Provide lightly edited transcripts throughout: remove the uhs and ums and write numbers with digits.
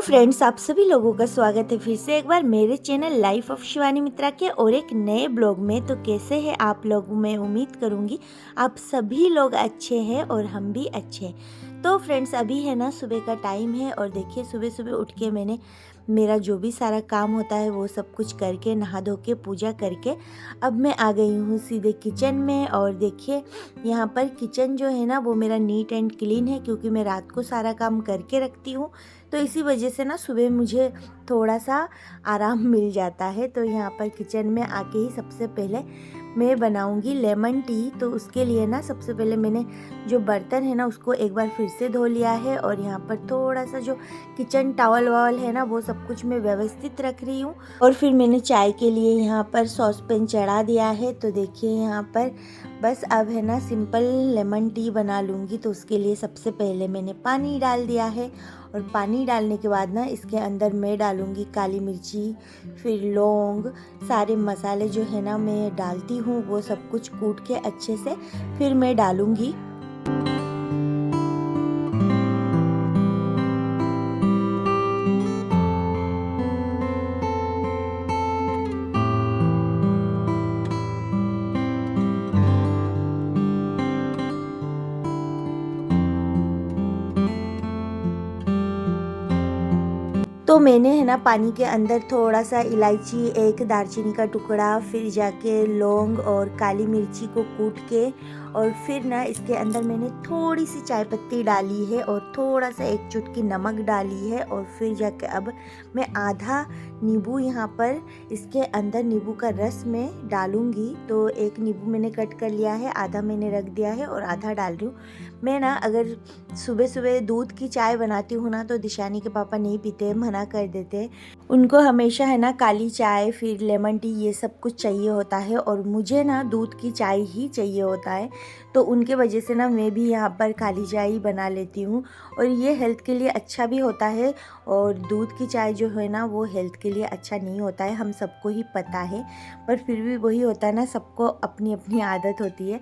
Hello friends, आप सभी लोगों का स्वागत है फिर से एक बार मेरे चैनल लाइफ ऑफ शिवानी मित्रा के और एक नए ब्लॉग में। तो कैसे हैं आप लोग? मैं उम्मीद करूंगी आप सभी लोग अच्छे हैं और हम भी अच्छे हैं। तो फ्रेंड्स, अभी है ना सुबह का टाइम है और देखिए सुबह सुबह उठ के मैंने मेरा जो भी सारा काम होता है वो सब कुछ करके नहा धो के पूजा करके अब मैं आ गई हूँ सीधे किचन में। और देखिए यहाँ पर किचन जो है ना वो मेरा नीट एंड क्लीन है, क्योंकि मैं रात को सारा काम करके रखती हूँ। तो इसी वजह से ना सुबह मुझे थोड़ा सा आराम मिल जाता है। तो यहाँ पर किचन में आके ही सबसे पहले मैं बनाऊंगी लेमन टी। तो उसके लिए ना सबसे पहले मैंने जो बर्तन है ना उसको एक बार फिर से धो लिया है और यहाँ पर थोड़ा सा जो किचन टॉवल वावल है ना वो सब कुछ मैं व्यवस्थित रख रही हूँ। और फिर मैंने चाय के लिए यहाँ पर सॉस पैन चढ़ा दिया है। तो देखिए यहाँ पर बस अब है ना सिंपल लेमन टी बना लूँगी। तो उसके लिए सबसे पहले मैंने पानी डाल दिया है और पानी डालने के बाद ना इसके अंदर मैं डालूँगी काली मिर्ची, फिर लौंग, सारे मसाले जो है ना मैं डालती हूँ वो सब कुछ कूट के अच्छे से फिर मैं डालूँगी। तो मैंने है ना पानी के अंदर थोड़ा सा इलायची, एक दालचीनी का टुकड़ा, फिर जाके लौंग और काली मिर्ची को कूट के और फिर ना इसके अंदर मैंने थोड़ी सी चाय पत्ती डाली है और थोड़ा सा एक चुटकी नमक डाली है। और फिर जाके अब मैं आधा नींबू यहाँ पर इसके अंदर नींबू का रस में डालूँगी। तो एक नींबू मैंने कट कर लिया है, आधा मैंने रख दिया है और आधा डाल रही हूँ। मैं ना अगर सुबह सुबह दूध की चाय बनाती हूँ ना तो दिशानी के पापा नहीं पीते, मना कर देते। उनको हमेशा है ना काली चाय फिर लेमन टी ये सब कुछ चाहिए होता है और मुझे ना दूध की चाय ही चाहिए होता है। तो उनके वजह से ना मैं भी यहाँ पर काली चाय ही बना लेती हूँ और ये हेल्थ के लिए अच्छा भी होता है। और दूध की चाय जो है ना वो हेल्थ के लिए अच्छा नहीं होता है, हम सबको ही पता है, पर फिर भी वही होता है ना, सबको अपनी अपनी आदत होती है।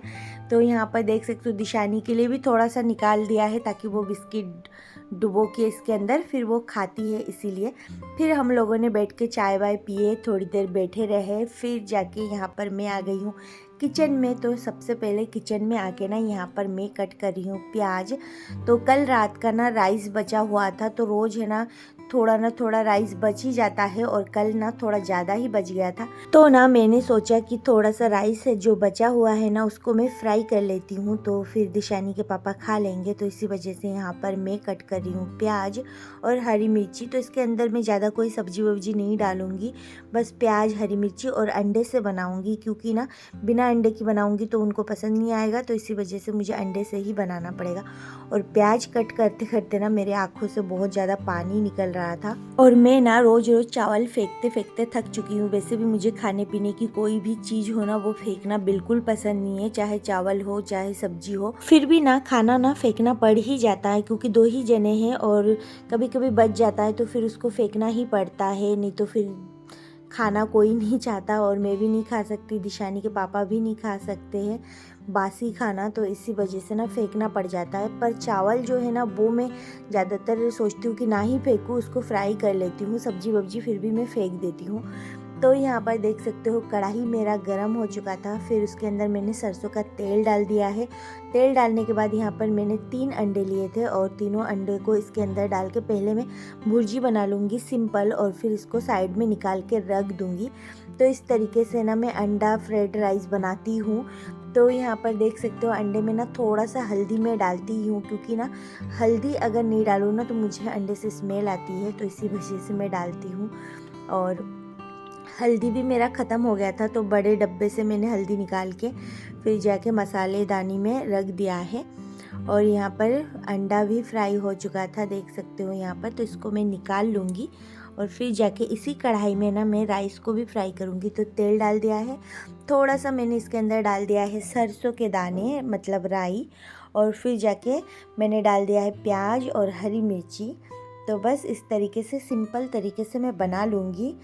तो यहाँ पर देख सकते हो दिशानी के लिए भी थोड़ा सा निकाल दिया है ताकि वो बिस्किट डुबो के इसके अंदर फिर वो खाती है, इसीलिए। फिर हम लोगों ने बैठ के चाय वाय पिए, थोड़ी देर बैठे रहे, फिर जाके यहाँ पर मैं आ गई हूँ किचन में। तो सबसे पहले किचन में आके ना यहाँ पर मैं कट कर रही हूँ प्याज। तो कल रात का ना राइस बचा हुआ था, तो रोज़ है ना थोड़ा राइस बच ही जाता है और कल ना थोड़ा ज़्यादा ही बच गया था। तो ना मैंने सोचा कि थोड़ा सा राइस है जो बचा हुआ है ना उसको मैं फ्राई कर लेती हूँ, तो फिर दिशानी के पापा खा लेंगे। तो इसी वजह से यहाँ पर मैं कट कर रही हूँ प्याज और हरी मिर्ची। तो इसके अंदर मैं ज़्यादा कोई सब्जी वब्जी नहीं डालूँगी, बस प्याज, हरी मिर्ची और अंडे से बनाऊँगी, क्योंकि ना बिना अंडे की बनाऊँगी तो उनको पसंद नहीं आएगा। तो इसी वजह से मुझे अंडे से ही बनाना पड़ेगा। और प्याज कट करते करते ना मेरे आँखों से बहुत ज़्यादा पानी निकल रहा था और मैं ना रोज़ रोज़ चावल फेंकते फेंकते थक चुकी हूँ। वैसे भी मुझे खाने पीने की कोई भी चीज़ हो ना वो फेंकना बिल्कुल पसंद नहीं है, चाहे चावल हो चाहे सब्जी हो, फिर भी ना खाना ना फेंकना पड़ ही जाता है, क्योंकि दो ही जने हैं और कभी कभी बच जाता है तो फिर उसको फेंकना ही पड़ता है, नहीं तो फिर खाना कोई नहीं चाहता और मैं भी नहीं खा सकती, दिशानी के पापा भी नहीं खा सकते हैं बासी खाना। तो इसी वजह से ना फेंकना पड़ जाता है। पर चावल जो है ना वो मैं ज़्यादातर सोचती हूँ कि ना ही फेंकूँ, उसको फ्राई कर लेती हूँ, सब्जी वब्जी फिर भी मैं फेंक देती हूँ। तो यहाँ पर देख सकते हो कढ़ाई मेरा गर्म हो चुका था, फिर उसके अंदर मैंने सरसों का तेल डाल दिया है। तेल डालने के बाद यहाँ पर मैंने 3 अंडे लिए थे और तीनों अंडे को इसके अंदर डाल के पहले मैं भुर्जी बना लूँगी सिंपल, और फिर इसको साइड में निकाल के रख दूँगी। तो इस तरीके से ना मैं अंडा फ्राइड राइस बनाती हूँ। तो यहाँ पर देख सकते हो अंडे में ना थोड़ा सा हल्दी मैं डालती हूँ, क्योंकि ना हल्दी अगर नहीं डालूँ ना तो मुझे अंडे से स्मेल आती है, तो इसी वजह से मैं डालती हूँ। और हल्दी भी मेरा ख़त्म हो गया था तो बड़े डब्बे से मैंने हल्दी निकाल के फिर जाके मसालेदानी में रख दिया है। और यहाँ पर अंडा भी फ्राई हो चुका था, देख सकते हो यहाँ पर। तो इसको मैं निकाल लूँगी और फिर जाके इसी कढ़ाई में ना मैं राइस को भी फ्राई करूँगी। तो तेल डाल दिया है, थोड़ा सा मैंने इसके अंदर डाल दिया है सरसों के दाने मतलब राई, और फिर जाके मैंने डाल दिया है प्याज और हरी मिर्ची। तो बस इस तरीके से सिंपल तरीके से मैं बना लूँगी।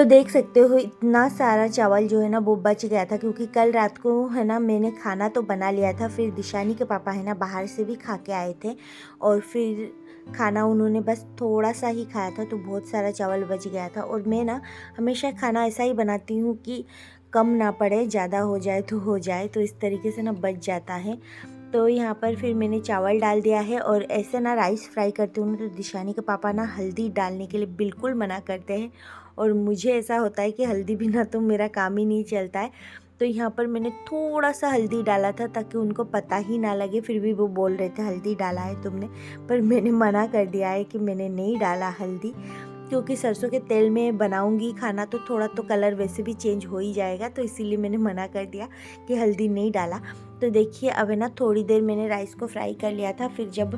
तो देख सकते हो इतना सारा चावल जो है ना वो बच गया था, क्योंकि कल रात को है ना मैंने खाना तो बना लिया था, फिर दिशानी के पापा है ना बाहर से भी खा के आए थे और फिर खाना उन्होंने बस थोड़ा सा ही खाया था, तो बहुत सारा चावल बच गया था। और मैं ना हमेशा खाना ऐसा ही बनाती हूँ कि कम ना पड़े, ज़्यादा हो जाए तो हो जाए, तो इस तरीके से ना बच जाता है। तो यहाँ पर फिर मैंने चावल डाल दिया है और ऐसे ना राइस फ्राई करती हूँ तो दिशानी के पापा ना हल्दी डालने के लिए बिल्कुल मना करते हैं, और मुझे ऐसा होता है कि हल्दी बिना तो मेरा काम ही नहीं चलता है। तो यहाँ पर मैंने थोड़ा सा हल्दी डाला था ताकि उनको पता ही ना लगे, फिर भी वो बोल रहे थे हल्दी डाला है तुमने, पर मैंने मना कर दिया है कि मैंने नहीं डाला हल्दी, क्योंकि सरसों के तेल में बनाऊंगी खाना तो थोड़ा तो कलर वैसे भी चेंज हो ही जाएगा, तो इसीलिए मैंने मना कर दिया कि हल्दी नहीं डाला। तो देखिए अब है ना थोड़ी देर मैंने राइस को फ्राई कर लिया था, फिर जब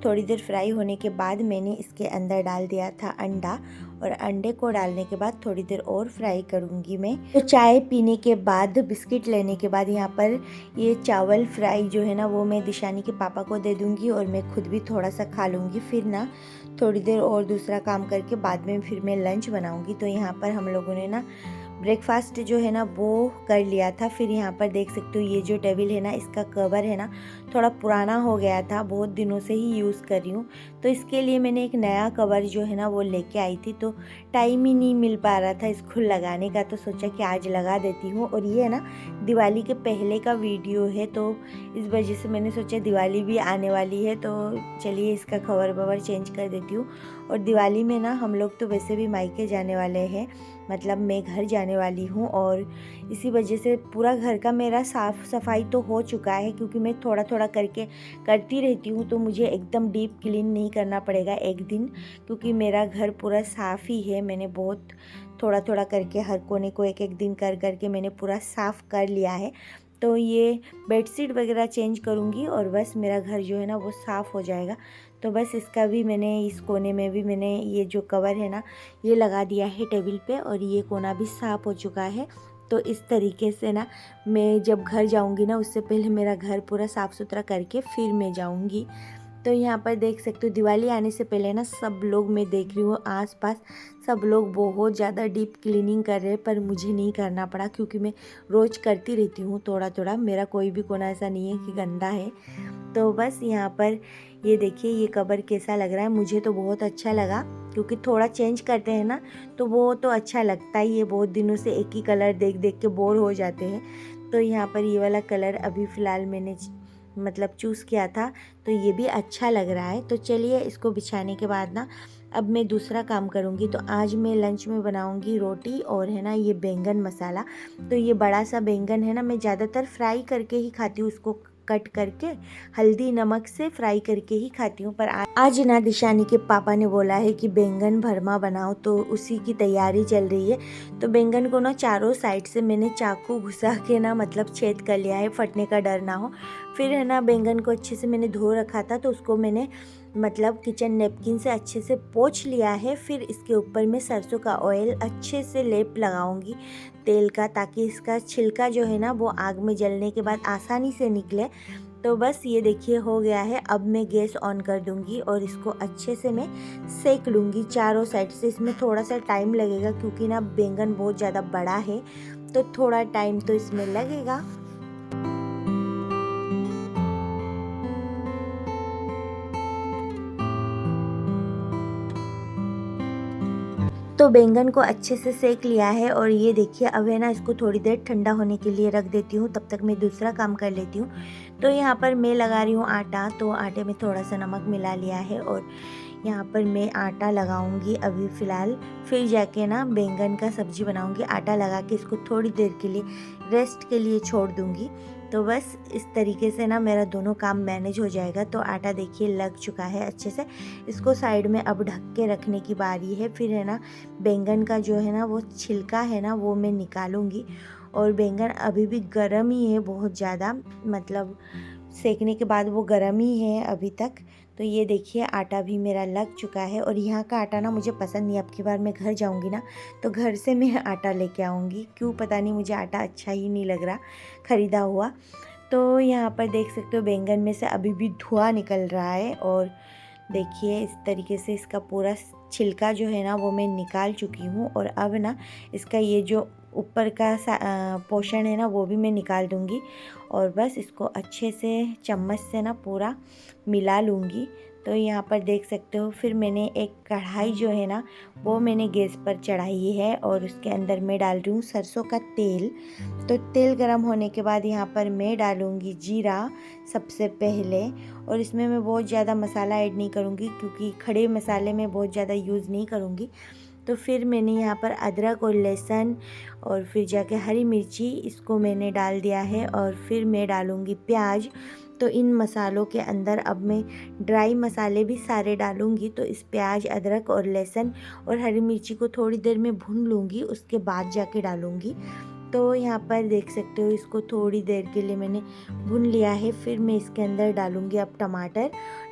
थोड़ी देर फ्राई होने के बाद मैंने इसके अंदर डाल दिया था अंडा, और अंडे को डालने के बाद थोड़ी देर और फ्राई करूँगी मैं। तो चाय पीने के बाद, बिस्किट लेने के बाद यहाँ पर ये चावल फ्राई जो है ना वो मैं दिशानी के पापा को दे दूँगी और मैं खुद भी थोड़ा सा खा लूँगी। फिर ना थोड़ी देर और दूसरा काम करके बाद में फिर मैं लंच बनाऊँगी। तो यहाँ पर हम लोगों ने ना ब्रेकफास्ट जो है ना वो कर लिया था। फिर यहाँ पर देख सकते हो ये जो टेबल है ना इसका कवर है ना थोड़ा पुराना हो गया था, बहुत दिनों से ही यूज़ कर रही हूँ, तो इसके लिए मैंने एक नया कवर जो है ना वो लेके आई थी, तो टाइम ही नहीं मिल पा रहा था इसको लगाने का, तो सोचा कि आज लगा देती हूँ। और ये है ना दिवाली के पहले का वीडियो है, तो इस वजह से मैंने सोचा दिवाली भी आने वाली है तो चलिए इसका कवर ववर चेंज कर देती हूँ। और दिवाली में ना हम लोग तो वैसे भी मायके जाने वाले हैं, मतलब मैं घर जाने वाली हूँ, और इसी वजह से पूरा घर का मेरा साफ़ सफाई तो हो चुका है, क्योंकि मैं थोड़ा थोड़ा करके करती रहती हूँ, तो मुझे एकदम डीप क्लीन नहीं करना पड़ेगा एक दिन, क्योंकि मेरा घर पूरा साफ़ ही है। मैंने बहुत थोड़ा थोड़ा करके हर कोने को एक एक दिन कर करके मैंने पूरा साफ़ कर लिया है। तो ये बेडशीट वगैरह चेंज करूँगी और बस मेरा घर जो है ना वो साफ़ हो जाएगा। तो बस इसका भी मैंने इस कोने में भी मैंने ये जो कवर है ना ये लगा दिया है टेबल पे, और ये कोना भी साफ़ हो चुका है। तो इस तरीके से ना मैं जब घर जाऊंगी ना उससे पहले मेरा घर पूरा साफ़ सुथरा करके फिर मैं जाऊंगी। तो यहाँ पर देख सकते हो दिवाली आने से पहले ना सब लोग, मैं देख रही हूँ आसपास सब लोग बहुत ज़्यादा डीप क्लीनिंग कर रहे हैं, पर मुझे नहीं करना पड़ा क्योंकि मैं रोज़ करती रहती हूँ थोड़ा थोड़ा, मेरा कोई भी कोना ऐसा नहीं है कि गंदा है। तो बस यहाँ पर ये देखिए ये कवर कैसा लग रहा है, मुझे तो बहुत अच्छा लगा, क्योंकि थोड़ा चेंज करते हैं ना तो वो तो अच्छा लगता ही है, बहुत दिनों से एक ही कलर देख देख के बोर हो जाते हैं। तो यहाँ पर ये वाला कलर अभी फ़िलहाल मैंने मतलब चूज़ किया था, तो ये भी अच्छा लग रहा है। तो चलिए इसको बिछाने के बाद ना अब मैं दूसरा काम करूँगी। तो आज मैं लंच में बनाऊँगी रोटी और है ना ये बैंगन मसाला। तो ये बड़ा सा बैंगन है ना मैं ज़्यादातर फ्राई करके ही खाती हूँ, उसको कट करके हल्दी नमक से फ्राई करके ही खाती हूँ। पर आज ना दिशानी के पापा ने बोला है कि बैंगन भरमा बनाओ, तो उसी की तैयारी चल रही है। तो बैंगन को ना चारों साइड से मैंने चाकू घुसा के ना मतलब छेद कर लिया है, फटने का डर ना हो। फिर है ना बैंगन को अच्छे से मैंने धो रखा था, तो उसको मैंने मतलब किचन नैपकिन से अच्छे से पोंछ लिया है। फिर इसके ऊपर मैं सरसों का ऑयल अच्छे से लेप लगाऊंगी तेल का, ताकि इसका छिलका जो है ना वो आग में जलने के बाद आसानी से निकले। तो बस ये देखिए हो गया है। अब मैं गैस ऑन कर दूंगी और इसको अच्छे से मैं सेक लूँगी चारों साइड से। इसमें थोड़ा सा टाइम लगेगा क्योंकि ना बैंगन बहुत ज़्यादा बड़ा है, तो थोड़ा टाइम तो इसमें लगेगा। तो बैंगन को अच्छे से सेक लिया है, और ये देखिए अब है ना इसको थोड़ी देर ठंडा होने के लिए रख देती हूँ, तब तक मैं दूसरा काम कर लेती हूँ। तो यहाँ पर मैं लगा रही हूँ आटा, तो आटे में थोड़ा सा नमक मिला लिया है और यहाँ पर मैं आटा लगाऊंगी अभी फ़िलहाल, फिर जाके ना बैंगन का सब्ज़ी बनाऊंगी। आटा लगा के इसको थोड़ी देर के लिए रेस्ट के लिए छोड़ दूंगी। तो बस इस तरीके से ना मेरा दोनों काम मैनेज हो जाएगा। तो आटा देखिए लग चुका है अच्छे से, इसको साइड में अब ढक के रखने की बारी है। फिर है ना बैंगन का जो है ना वो छिलका है ना वो मैं निकालूंगी, और बैंगन अभी भी गर्म ही है बहुत ज़्यादा, मतलब सेकने के बाद वो गर्म ही है अभी तक। तो ये देखिए आटा भी मेरा लग चुका है, और यहाँ का आटा ना मुझे पसंद नहीं। अब की बार मैं घर जाऊँगी ना तो घर से मैं आटा लेके आऊँगी, क्यों पता नहीं मुझे आटा अच्छा ही नहीं लग रहा ख़रीदा हुआ। तो यहाँ पर देख सकते हो बैंगन में से अभी भी धुआं निकल रहा है, और देखिए इस तरीके से इसका पूरा छिलका जो है ना वो मैं निकाल चुकी हूँ। और अब ना इसका ये जो ऊपर का पोर्शन है ना वो भी मैं निकाल दूँगी और बस इसको अच्छे से चम्मच से ना पूरा मिला लूँगी। तो यहाँ पर देख सकते हो। फिर मैंने एक कढ़ाई जो है ना वो मैंने गैस पर चढ़ाई है और उसके अंदर मैं डाल रही हूँ सरसों का तेल। तो तेल गरम होने के बाद यहाँ पर मैं डालूँगी जीरा सबसे पहले। और इसमें मैं बहुत ज़्यादा मसाला ऐड नहीं करूँगी क्योंकि खड़े मसाले में बहुत ज़्यादा यूज़ नहीं करूँगी। तो फिर मैंने यहाँ पर अदरक और लहसुन और फिर जाके हरी मिर्ची इसको मैंने डाल दिया है। और फिर मैं डालूँगी प्याज। तो इन मसालों के अंदर अब मैं ड्राई मसाले भी सारे डालूँगी। तो इस प्याज, अदरक और लहसुन और हरी मिर्ची को थोड़ी देर में भून लूँगी, उसके बाद जाके डालूँगी। तो यहाँ पर देख सकते हो इसको थोड़ी देर के लिए मैंने भून लिया है। फिर मैं इसके अंदर डालूँगी अब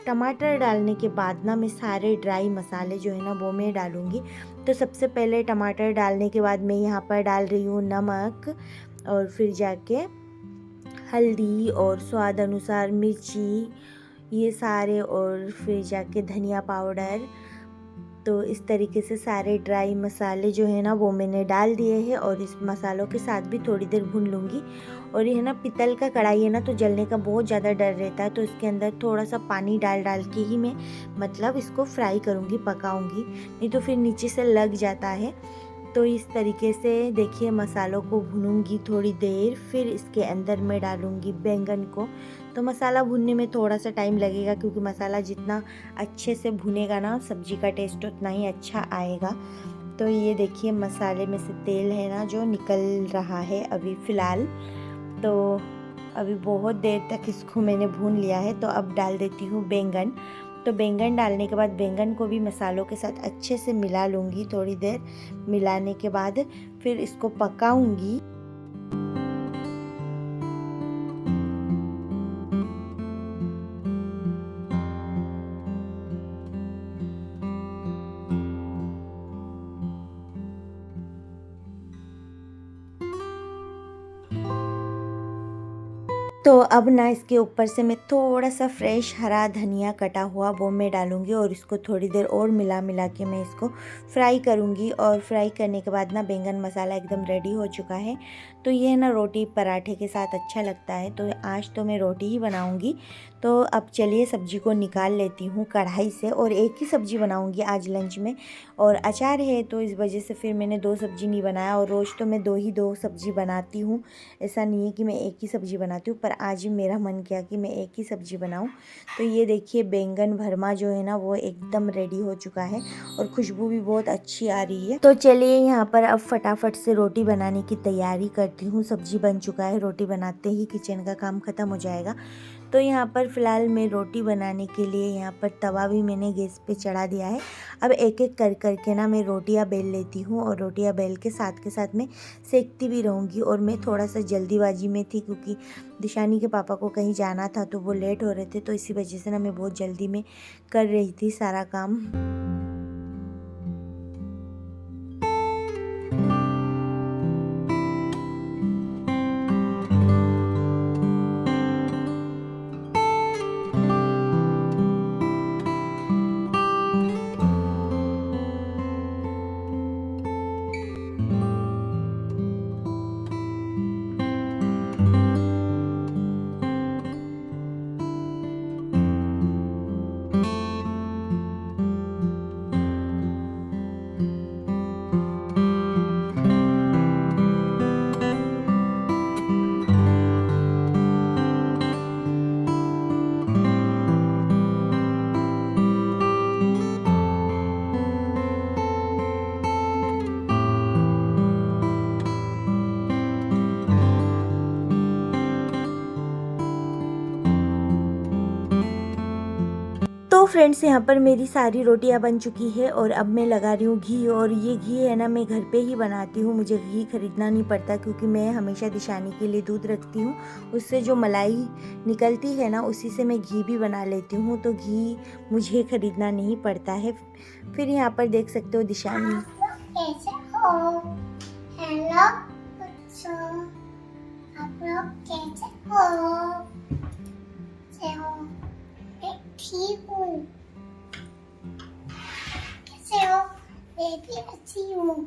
टमाटर डालने के बाद ना मैं सारे ड्राई मसाले जो है ना वो मैं डालूँगी। तो सबसे पहले टमाटर डालने के बाद मैं यहाँ पर डाल रही हूँ नमक और फिर जाके हल्दी और स्वाद अनुसार मिर्ची ये सारे, और फिर जाके धनिया पाउडर। तो इस तरीके से सारे ड्राई मसाले जो है ना वो मैंने डाल दिए हैं और इस मसालों के साथ भी थोड़ी देर भून लूँगी। और ये है ना पीतल का कढ़ाई है ना तो जलने का बहुत ज़्यादा डर रहता है। तो इसके अंदर थोड़ा सा पानी डाल के ही मैं मतलब इसको फ्राई करूँगी, पकाऊँगी, नहीं तो फिर नीचे से लग जाता है। तो इस तरीके से देखिए मसालों को भूनूंगी थोड़ी देर। फिर इसके अंदर मैं डालूँगी बैंगन को। तो मसाला भूनने में थोड़ा सा टाइम लगेगा क्योंकि मसाला जितना अच्छे से भुनेगा ना सब्जी का टेस्ट उतना ही अच्छा आएगा। तो ये देखिए मसाले में से तेल है ना जो निकल रहा है अभी फ़िलहाल। तो अभी बहुत देर तक इसको मैंने भून लिया है। तो अब डाल देती हूँ बैंगन। तो बैंगन डालने के बाद बैंगन को भी मसालों के साथ अच्छे से मिला लूँगी। थोड़ी देर मिलाने के बाद फिर इसको पकाऊँगी। तो अब ना इसके ऊपर से मैं थोड़ा सा फ्रेश हरा धनिया कटा हुआ वो मैं डालूँगी और इसको थोड़ी देर और मिला के मैं इसको फ्राई करूँगी। और फ्राई करने के बाद ना बैंगन मसाला एकदम रेडी हो चुका है। तो ये ना रोटी पराठे के साथ अच्छा लगता है। तो आज तो मैं रोटी ही बनाऊँगी। तो अब चलिए सब्जी को निकाल लेती हूँ कढ़ाई से। और एक ही सब्जी बनाऊँगी आज लंच में, और अचार है तो इस वजह से फिर मैंने 2 सब्जी नहीं बनाया। और रोज़ तो मैं 2 सब्जी बनाती हूँ, ऐसा नहीं है कि मैं एक ही सब्जी बनाती हूँ, पर आज मेरा मन किया कि मैं एक ही सब्जी बनाऊँ। तो ये देखिए बैंगन भरमा जो है ना वो एकदम रेडी हो चुका है और खुशबू भी बहुत अच्छी आ रही है। तो चलिए यहाँ पर अब फटाफट से रोटी बनाने की तैयारी करती हूँ। सब्जी बन चुका है, रोटी बनाते ही किचन का काम ख़त्म हो जाएगा। तो यहाँ पर फ़िलहाल मैं रोटी बनाने के लिए यहाँ पर तवा भी मैंने गैस पे चढ़ा दिया है। अब एक एक करके ना मैं रोटियाँ बेल लेती हूँ और रोटियाँ बेल के साथ मैं सेकती भी रहूँगी। और मैं थोड़ा सा जल्दीबाजी में थी क्योंकि दिशानी के पापा को कहीं जाना था तो वो लेट हो रहे थे। तो इसी वजह से ना मैं बहुत जल्दी में कर रही थी सारा काम। तो फ्रेंड्स यहाँ पर मेरी सारी रोटियाँ बन चुकी है और अब मैं लगा रही हूँ घी। और ये घी है ना मैं घर पे ही बनाती हूँ, मुझे घी खरीदना नहीं पड़ता क्योंकि मैं हमेशा दिशानी के लिए दूध रखती हूँ। उससे जो मलाई निकलती है ना उसी से मैं घी भी बना लेती हूँ, तो घी मुझे खरीदना नहीं पड़ता है। फिर यहाँ पर देख सकते हो दिशानी। कैसे हो? हेलो बच्चों, आप लोग कैसे हो? मैं ठीक हूँ। कैसे हो मैं भी अच्छी हूँ।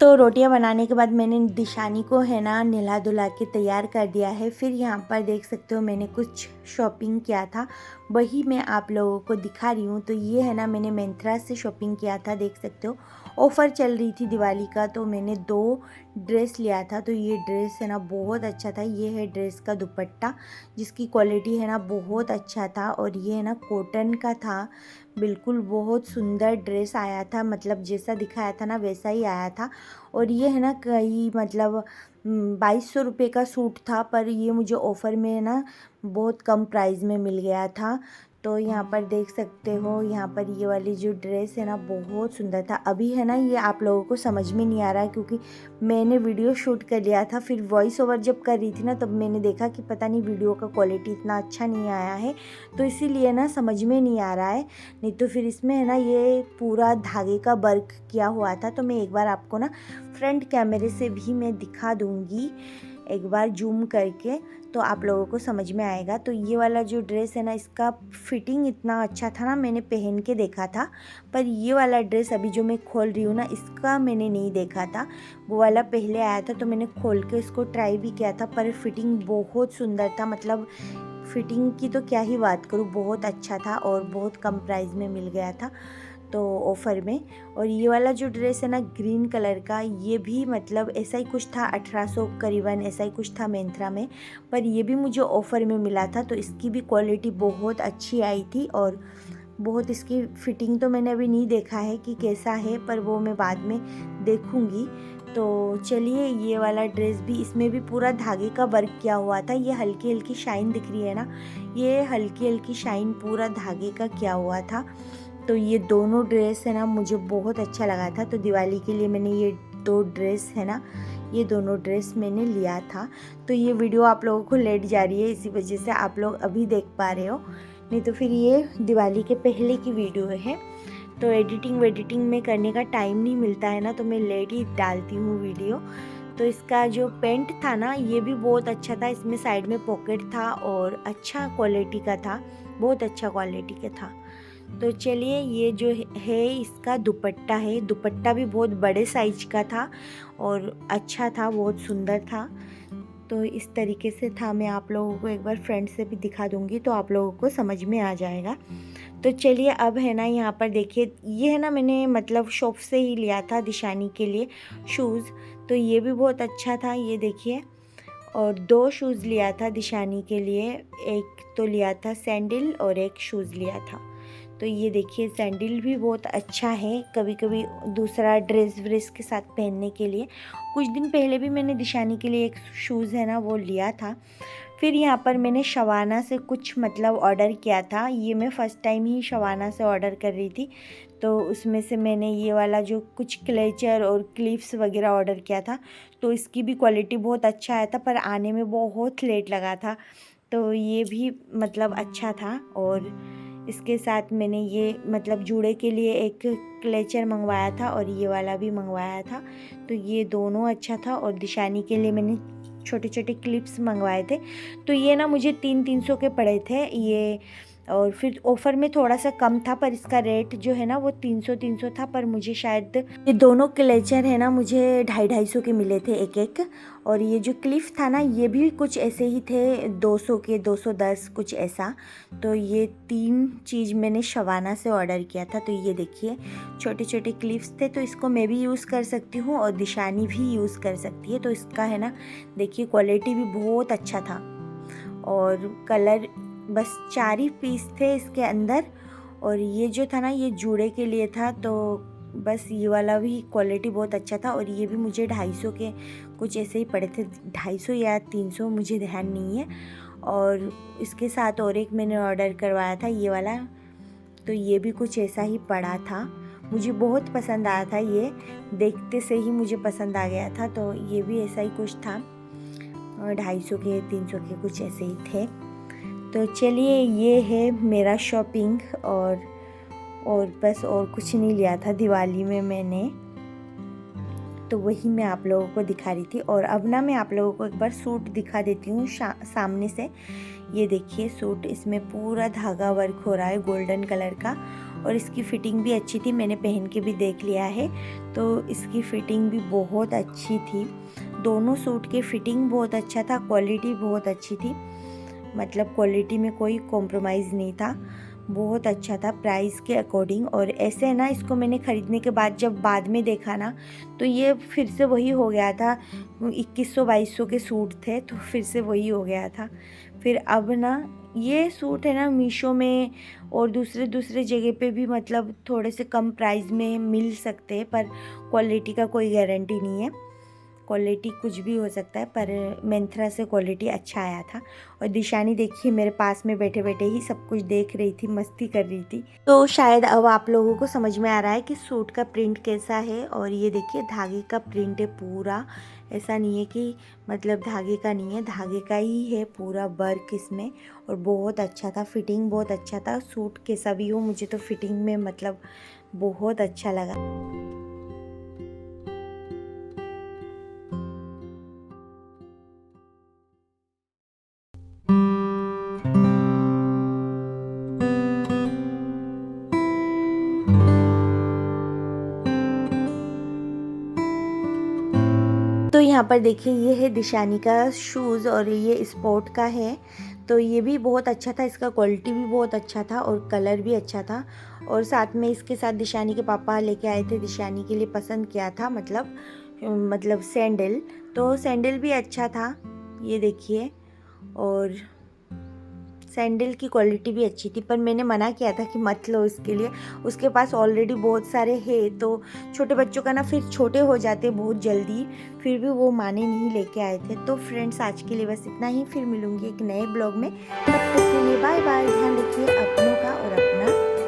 तो रोटियां बनाने के बाद मैंने दिशानी को है ना नहला धुला के तैयार कर दिया है। फिर यहाँ पर देख सकते हो मैंने कुछ शॉपिंग किया था, वही मैं आप लोगों को दिखा रही हूँ। तो ये है ना मैंने मिंत्रा से शॉपिंग किया था, देख सकते हो ऑफ़र चल रही थी दिवाली का, तो मैंने 2 ड्रेस लिया था। तो ये ड्रेस है ना बहुत अच्छा था। ये है ड्रेस का दुपट्टा जिसकी क्वालिटी है ना बहुत अच्छा था, और ये है ना कॉटन का था, बिल्कुल बहुत सुंदर ड्रेस आया था, मतलब जैसा दिखाया था ना वैसा ही आया था। और ये है ना कई मतलब 2200 रुपये का सूट था, पर ये मुझे ऑफ़र में ना बहुत कम प्राइस में मिल गया था। तो यहाँ पर देख सकते हो, यहाँ पर ये वाली जो ड्रेस है ना बहुत सुंदर था। अभी है ना ये आप लोगों को समझ में नहीं आ रहा है क्योंकि मैंने वीडियो शूट कर लिया था, फिर वॉइस ओवर जब कर रही थी ना तब मैंने देखा कि पता नहीं वीडियो का क्वालिटी इतना अच्छा नहीं आया है, तो इसीलिए ना समझ में नहीं आ रहा है। नहीं तो फिर इसमें है ना ये पूरा धागे का वर्क किया हुआ था। तो मैं एक बार आपको ना फ्रंट कैमरे से भी मैं दिखा दूँगी, एक बार जूम करके, तो आप लोगों को समझ में आएगा। तो ये वाला जो ड्रेस है ना इसका फिटिंग इतना अच्छा था ना, मैंने पहन के देखा था, पर ये वाला ड्रेस अभी जो मैं खोल रही हूँ ना इसका मैंने नहीं देखा था, वो वाला पहले आया था तो मैंने खोल के इसको ट्राई भी किया था, पर फिटिंग बहुत सुंदर था। मतलब फिटिंग की तो क्या ही बात करूँ, बहुत अच्छा था और बहुत कम प्राइस में मिल गया था तो ऑफ़र में। और ये वाला जो ड्रेस है ना ग्रीन कलर का, ये भी मतलब ऐसा ही कुछ था, 1800 करीबन ऐसा ही कुछ था मिंत्रा में, पर ये भी मुझे ऑफ़र में मिला था। तो इसकी भी क्वालिटी बहुत अच्छी आई थी, और बहुत इसकी फ़िटिंग तो मैंने अभी नहीं देखा है कि कैसा है, पर वो मैं बाद में देखूँगी। तो चलिए, ये वाला ड्रेस भी, इसमें भी पूरा धागे का वर्क किया हुआ था। ये हल्की हल्की शाइन दिख रही है ना, ये हल्की हल्की शाइन पूरा धागे का किया हुआ था। तो ये दोनों ड्रेस है ना मुझे बहुत अच्छा लगा था। तो दिवाली के लिए मैंने ये 2 ड्रेस है ना, ये दोनों ड्रेस मैंने लिया था। तो ये वीडियो आप लोगों को लेट जा रही है, इसी वजह से आप लोग अभी देख पा रहे हो, नहीं तो फिर ये दिवाली के पहले की वीडियो है। तो एडिटिंग में करने का टाइम नहीं मिलता है ना, तो मैं लेट ही डालती हूँ वीडियो। तो इसका जो पेंट था ना ये भी बहुत अच्छा था, इसमें साइड में पॉकेट था और अच्छा क्वालिटी का था, बहुत अच्छा क्वालिटी का था। तो चलिए, ये जो है इसका दुपट्टा है, दुपट्टा भी बहुत बड़े साइज का था और अच्छा था, बहुत सुंदर था। तो इस तरीके से था, मैं आप लोगों को एक बार फ्रंट से भी दिखा दूंगी तो आप लोगों को समझ में आ जाएगा। तो चलिए, अब है ना यहाँ पर देखिए, ये है ना मैंने मतलब शॉप से ही लिया था दिशानी के लिए शूज़, तो ये भी बहुत अच्छा था, ये देखिए। और 2 शूज़ लिया था दिशानी के लिए, एक तो लिया था सैंडल और एक शूज़ लिया था। तो ये देखिए सैंडल भी बहुत अच्छा है, कभी कभी दूसरा ड्रेस व्रेस के साथ पहनने के लिए। कुछ दिन पहले भी मैंने दिशानी के लिए एक शूज़ है ना वो लिया था। फिर यहाँ पर मैंने शवाना से कुछ मतलब ऑर्डर किया था, ये मैं फ़र्स्ट टाइम ही शवाना से ऑर्डर कर रही थी। तो उसमें से मैंने ये वाला जो कुछ क्लेचर और क्लिप्स वगैरह ऑर्डर किया था, तो इसकी भी क्वालिटी बहुत अच्छा आया था, पर आने में बहुत लेट लगा था। तो ये भी मतलब अच्छा था। और इसके साथ मैंने ये मतलब जूड़े के लिए एक क्लेचर मंगवाया था और ये वाला भी मंगवाया था, तो ये दोनों अच्छा था। और दिशानी के लिए मैंने छोटे छोटे क्लिप्स मंगवाए थे, तो ये ना मुझे 300 के पड़े थे ये। और फिर ऑफ़र में थोड़ा सा कम था, पर इसका रेट जो है ना वो 300 था, पर मुझे शायद ये दोनों क्लेचर है ना मुझे 250 के मिले थे एक एक। और ये जो क्लिप था ना ये भी कुछ ऐसे ही थे, 200 के, 210 कुछ ऐसा। तो ये 3 चीज़ मैंने शवाना से ऑर्डर किया था। तो ये देखिए छोटे छोटे क्लिप्स थे, तो इसको मैं भी यूज़ कर सकती हूँ और दिशानी भी यूज़ कर सकती है। तो इसका है ना देखिए क्वालिटी भी बहुत अच्छा था। और कलर बस 4 ही पीस थे इसके अंदर, और ये जो था ना ये जूड़े के लिए था, तो बस ये वाला भी क्वालिटी बहुत अच्छा था। और ये भी मुझे 250 के कुछ ऐसे ही पड़े थे, 250 या 300 मुझे ध्यान नहीं है। और इसके साथ और एक मैंने ऑर्डर करवाया था ये वाला, तो ये भी कुछ ऐसा ही पड़ा था, मुझे बहुत पसंद आया था, ये देखते से ही मुझे पसंद आ गया था। तो ये भी ऐसा ही कुछ था, 250 के, 300 के कुछ ऐसे ही थे। तो चलिए, ये है मेरा शॉपिंग, और बस और कुछ नहीं लिया था दिवाली में मैंने, तो वही मैं आप लोगों को दिखा रही थी। और अब ना मैं आप लोगों को एक बार सूट दिखा देती हूँ सामने से। ये देखिए सूट, इसमें पूरा धागा वर्क हो रहा है गोल्डन कलर का, और इसकी फ़िटिंग भी अच्छी थी, मैंने पहन के भी देख लिया है तो इसकी फ़िटिंग भी बहुत अच्छी थी। दोनों सूट के फ़िटिंग बहुत अच्छा था, क्वालिटी बहुत अच्छी थी, मतलब क्वालिटी में कोई कॉम्प्रोमाइज़ नहीं था, बहुत अच्छा था प्राइस के अकॉर्डिंग। और ऐसे ना इसको मैंने ख़रीदने के बाद जब बाद में देखा ना तो ये फिर से वही हो गया था, 2100-2200 के सूट थे तो फिर से वही हो गया था। फिर अब ना ये सूट है ना मीशो में और दूसरे जगह पे भी मतलब थोड़े से कम प्राइस में मिल सकते हैं, पर क्वालिटी का कोई गारंटी नहीं है, क्वालिटी कुछ भी हो सकता है, पर मिंत्रा से क्वालिटी अच्छा आया था। और दिशानी देखिए मेरे पास में बैठे बैठे ही सब कुछ देख रही थी, मस्ती कर रही थी। तो शायद अब आप लोगों को समझ में आ रहा है कि सूट का प्रिंट कैसा है। और ये देखिए धागे का प्रिंट है पूरा, ऐसा नहीं है कि मतलब धागे का नहीं है, धागे का ही है पूरा वर्क इसमें। और बहुत अच्छा था, फिटिंग बहुत अच्छा था। सूट कैसा भी हो मुझे तो फिटिंग में मतलब बहुत अच्छा लगा। तो यहाँ पर देखिए ये है दिशानी का शूज़ और ये स्पोर्ट का है, तो ये भी बहुत अच्छा था, इसका क्वालिटी भी बहुत अच्छा था और कलर भी अच्छा था। और साथ में इसके साथ दिशानी के पापा लेके आए थे, दिशानी के लिए पसंद किया था, मतलब सैंडल, तो सैंडल भी अच्छा था ये देखिए। और सैंडल की क्वालिटी भी अच्छी थी, पर मैंने मना किया था कि मत लो इसके लिए, उसके पास ऑलरेडी बहुत सारे हैं, तो छोटे बच्चों का ना फिर छोटे हो जाते बहुत जल्दी, फिर भी वो माने नहीं, लेके आए थे। तो फ्रेंड्स आज के लिए बस इतना ही, फिर मिलूंगी एक नए ब्लॉग में, तब तक के लिए बाय बाय, ध्यान रखिए अपनों का और अपना।